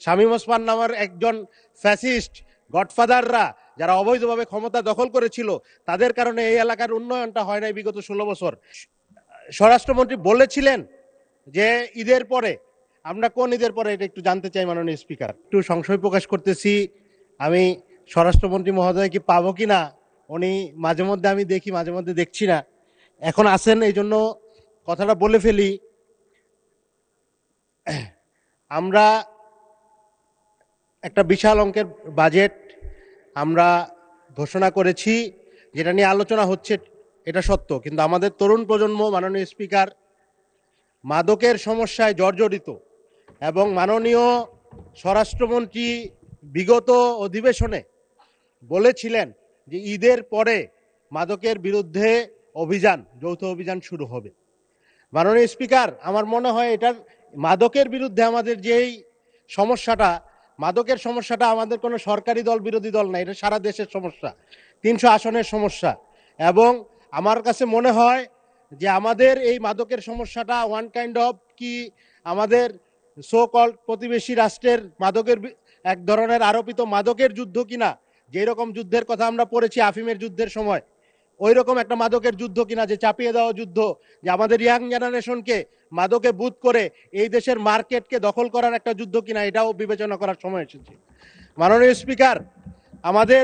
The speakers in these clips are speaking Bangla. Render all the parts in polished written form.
শামীম ওসমান নামের একজন ফ্যাসিস্ট গডফাদাররা যারা অবৈধভাবে ক্ষমতা দখল করেছিল, তাদের কারণে এই এলাকার উন্নয়নটা হয় নাই বিগত 16 বছর। স্বরাষ্ট্রমন্ত্রী বলেছিলেন যে ঈদের পরে, আমরা কোন ঈদের পরে এটা একটু জানতে চাই মাননীয় স্পিকার। একটু সংশয় প্রকাশ করতেছি, আমি স্বরাষ্ট্রমন্ত্রী মহোদয়কে পাবো কিনা। উনি মাঝে মধ্যে আমি দেখি, মাঝে মধ্যে দেখছি না। এখন আসেন, এই জন্য কথাটা বলে ফেলি। আমরা একটা বিশাল অঙ্কের বাজেট আমরা ঘোষণা করেছি, যেটা নিয়ে আলোচনা হচ্ছে, এটা সত্য। কিন্তু আমাদের তরুণ প্রজন্ম মাননীয় স্পিকার মাদকের সমস্যায় জর্জরিত, এবং মাননীয় স্বরাষ্ট্রমন্ত্রী বিগত অধিবেশনে বলেছিলেন যে ঈদের পরে মাদকের বিরুদ্ধে অভিযান, যৌথ অভিযান শুরু হবে। মাননীয় স্পিকার, আমার মনে হয় এটার মাদকের বিরুদ্ধে আমাদের যেই সমস্যাটা, মাদকের সমস্যাটা আমাদের কোনো সরকারি দল বিরোধী দল না, এটা সারা দেশের সমস্যা, 300 আসনের সমস্যা। এবং আমার কাছে মনে হয় যে আমাদের এই মাদকের সমস্যাটা ওয়ান কাইন্ড অফ কি আমাদের সো কল্ড প্রতিবেশী রাষ্ট্রের মাদকের এক ধরনের আরোপিত মাদকের যুদ্ধ কিনা, যেই রকম যুদ্ধের কথা আমরা পড়েছি আফিমের যুদ্ধের সময়, ওই রকম একটা মাদকের যুদ্ধ কিনা, যে চাপিয়ে দেওয়া যুদ্ধ, যে আমাদের ইয়াং জেনারেশনকে মাদকে বুথ করে এই দেশের মার্কেটকে দখল করার একটা যুদ্ধ কিনা, এটাও বিবেচনা করার সময় এসেছে। মাননীয় স্পিকার, আমাদের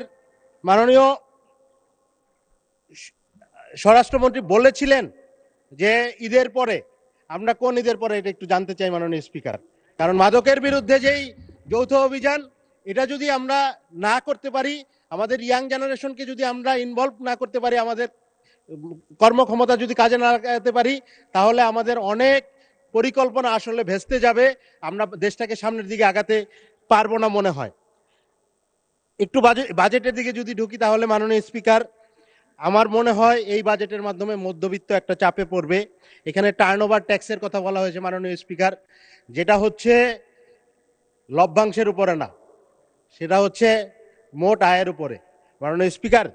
মাননীয় স্বরাষ্ট্রমন্ত্রী বলেছিলেন যে ঈদের পরে, আমরা কোন ঈদের পরে এটা একটু জানতে চাই মাননীয় স্পিকার। কারণ মাদকের বিরুদ্ধে যেই যৌথ অভিযান, এটা যদি আমরা না করতে পারি, আমাদের ইয়াং জেনারেশনকে যদি আমরা ইনভলভ না করতে পারি, আমাদের কর্মক্ষমতা যদি কাজে না লাগাতে পারি, তাহলে আমাদের অনেক পরিকল্পনা আসলে ভেস্তে যাবে, আমরা দেশটাকে সামনের দিকে আগাতে পারবো না মনে হয়। একটু বাজেটের দিকে যদি ঢুকি, তাহলে মাননীয় স্পিকার, আমার মনে হয় এই বাজেটের মাধ্যমে মধ্যবিত্ত একটা চাপে পড়বে। এখানে টার্নওভার ট্যাক্সের কথা বলা হয়েছে মাননীয় স্পিকার, যেটা হচ্ছে লভ্যাংশের উপরে না, সেটা হচ্ছে মোট আয়ের উপরে। মাননীয় স্পিকার,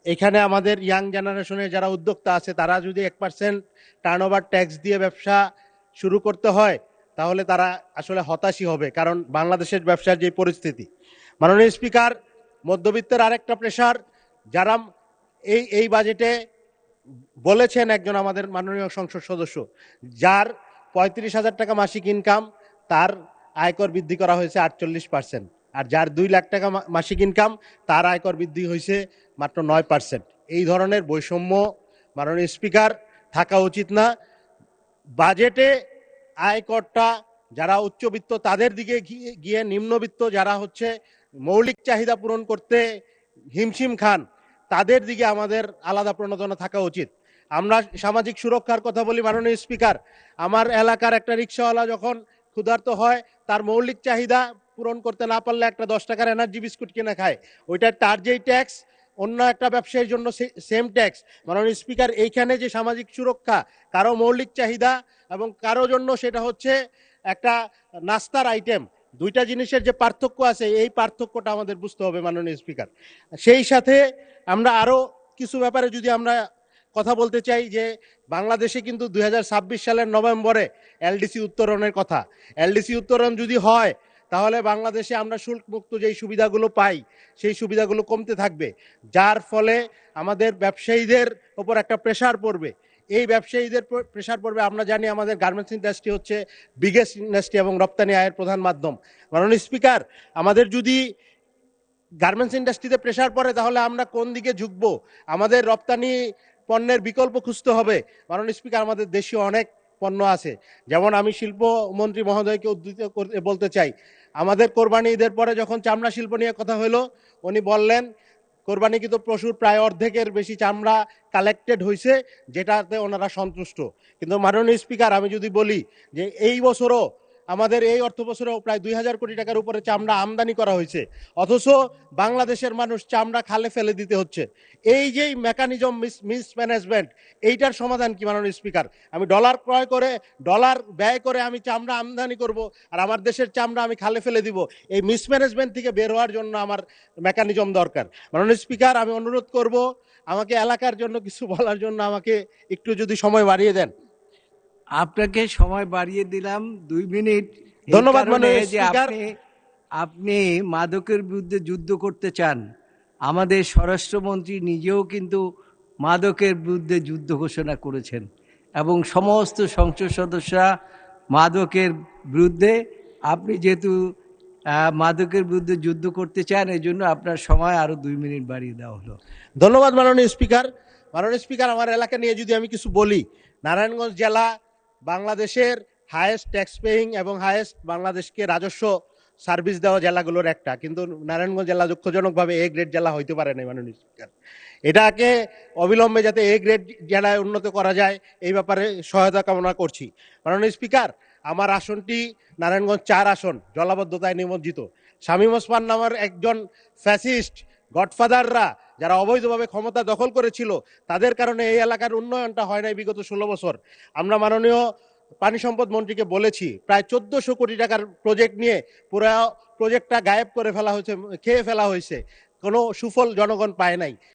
এখানে আমাদের ইয়াং জেনারেশনের যারা উদ্যোক্তা আছে, তারা যদি 1% টার্নওভার ট্যাক্স দিয়ে ব্যবসা শুরু করতে হয়, তাহলে তারা আসলে হতাশই হবে, কারণ বাংলাদেশের ব্যবসার যে পরিস্থিতি। মাননীয় স্পিকার, মধ্যবিত্তের আরেকটা প্রেশার, যারা এই বাজেটে বলেছেন, একজন আমাদের মাননীয় সংসদ সদস্য, যার 35,000 টাকা মাসিক ইনকাম, তার আয়কর বৃদ্ধি করা হয়েছে 48%, আর যার 2 লাখ টাকা মাসিক ইনকাম, তার আয়কর বৃদ্ধি হয়েছে মাত্র 9%। এই ধরনের বৈষম্য মাননীয় স্পিকার থাকা উচিত না। বাজেটে আয়করটা যারা উচ্চবিত্ত তাদের দিকে গিয়ে নিম্নবিত্ত যারা হচ্ছে মৌলিক চাহিদা পূরণ করতে হিমশিম খান, তাদের দিকে আমাদের আলাদা প্রণোদনা থাকা উচিত। আমরা সামাজিক সুরক্ষার কথা বলি মাননীয় স্পিকার, আমার এলাকার একটা রিক্সাওয়ালা যখন ক্ষুধার্ত হয়, তার মৌলিক চাহিদা পূরণ করতে না পারলে একটা 10 টাকার এনার্জি বিস্কুট কিনে খায়, ওইটা তার যেই ট্যাক্স, অন্য একটা ব্যবসায়ীর জন্য সেম ট্যাক্স। মাননীয় স্পিকার, এইখানে যে সামাজিক সুরক্ষা, কারো মৌলিক চাহিদা এবং কারো জন্য সেটা হচ্ছে একটা নাস্তার আইটেম, দুইটা জিনিসের যে পার্থক্য আছে, এই পার্থক্যটা আমাদের বুঝতে হবে মাননীয় স্পিকার। সেই সাথে আমরা আরো কিছু ব্যাপারে যদি আমরা কথা বলতে চাই, যে বাংলাদেশে কিন্তু 2026 সালের নভেম্বরে এলডিসি উত্তরণের কথা। এলডিসি উত্তরণ যদি হয়, তাহলে বাংলাদেশে আমরা শুল্ক মুক্ত যেই সুবিধাগুলো পাই, সেই সুবিধাগুলো কমতে থাকবে, যার ফলে আমাদের ব্যবসায়ীদের ওপর একটা প্রেশার পড়বে। এই ব্যবসায়ীদের প্রেশার পড়বে, আমরা জানি আমাদের গার্মেন্টস ইন্ডাস্ট্রি হচ্ছে বিগেস্ট ইন্ডাস্ট্রি এবং রপ্তানি আয়ের প্রধান মাধ্যম। মাননীয় স্পিকার, আমাদের যদি গার্মেন্টস ইন্ডাস্ট্রিতে প্রেশার পড়ে, তাহলে আমরা কোন দিকে ঝুঁকবো? আমাদের রপ্তানি পণ্যের বিকল্প খুঁজতে হবে। মাননীয় স্পিকার, আমাদের দেশীয় অনেক পণ্য আছে, যেমন আমি শিল্পমন্ত্রী মহোদয়কে উদ্ধৃত করতে বলতে চাই, আমাদের কোরবানি ঈদের পরে যখন চামড়া শিল্প নিয়ে কথা হলো, উনি বললেন কোরবানিকৃত পশুর প্রায় অর্ধেকের বেশি চামড়া কালেক্টেড হয়েছে, যেটাতে ওনারা সন্তুষ্ট। কিন্তু মাননীয় স্পিকার, আমি যদি বলি যে এই বছরও আমাদের এই অর্থ বছরেও প্রায় 2,000 কোটি টাকার উপরে চামড়া আমদানি করা হয়েছে, অথচ বাংলাদেশের মানুষ চামড়া খালে ফেলে দিতে হচ্ছে। এই যে মেকানিজম মিসম্যানেজমেন্ট, এইটার সমাধান কি মাননীয় স্পিকার? আমি ডলার ক্রয় করে, ডলার ব্যয় করে আমি চামড়া আমদানি করব, আর আমার দেশের চামড়া আমি খালে ফেলে দিব। এই মিসম্যানেজমেন্ট থেকে বের হওয়ার জন্য আমার মেকানিজম দরকার। মাননীয় স্পিকার, আমি অনুরোধ করব, আমাকে এলাকার জন্য কিছু বলার জন্য আমাকে একটু যদি সময় বাড়িয়ে দেন। আপনাকে সময় বাড়িয়ে দিলাম 2 মিনিট। ধন্যবাদ মাননীয় স্পিকার। আপনি মাদকের বিরুদ্ধে যুদ্ধ করতে চান, আমাদের স্বরাষ্ট্রমন্ত্রী নিজেও কিন্তু মাদকের বিরুদ্ধে যুদ্ধ ঘোষণা করেছেন এবং সমস্ত সংসদ সদস্যরা মাদকের বিরুদ্ধে। আপনি যেহেতু মাদকের বিরুদ্ধে যুদ্ধ করতে চান, এই জন্য আপনার সময় আরও 2 মিনিট বাড়িয়ে দেওয়া হলো। ধন্যবাদ মাননীয় স্পিকার। মাননীয় স্পিকার, আমার এলাকা নিয়ে যদি আমি কিছু বলি, নারায়ণগঞ্জ জেলা বাংলাদেশের হায়েস্ট ট্যাক্স পেইং এবং হায়েস্ট বাংলাদেশকে রাজস্ব সার্ভিস দেওয়া জেলাগুলোর একটা, কিন্তু নারায়ণগঞ্জ জেলা দুঃখজনকভাবে এ গ্রেড জেলা হইতে পারে না মাননীয় স্পিকার। এটাকে অবিলম্বে যাতে এ গ্রেড জেলায় উন্নত করা যায় এই ব্যাপারে সহায়তা কামনা করছি। মাননীয় স্পিকার, আমার আসনটি নারায়ণগঞ্জ 4 আসন, জলাবদ্ধতায় নিমজ্জিত। শামীম ওসমান নামের একজন ফ্যাসিস্ট গডফাদাররা যারা অবৈধভাবে ক্ষমতা দখল করেছিল, তাদের কারণে এই এলাকার উন্নয়নটা হয় নাই বিগত 16 বছর। আমরা মাননীয় পানি সম্পদ মন্ত্রীকে বলেছি, প্রায় 1400 কোটি টাকার প্রজেক্ট নিয়ে পুরো প্রজেক্টটা গায়েব করে ফেলা হয়েছে, খেয়ে ফেলা হয়েছে, কোনো সুফল জনগণ পায় নাই।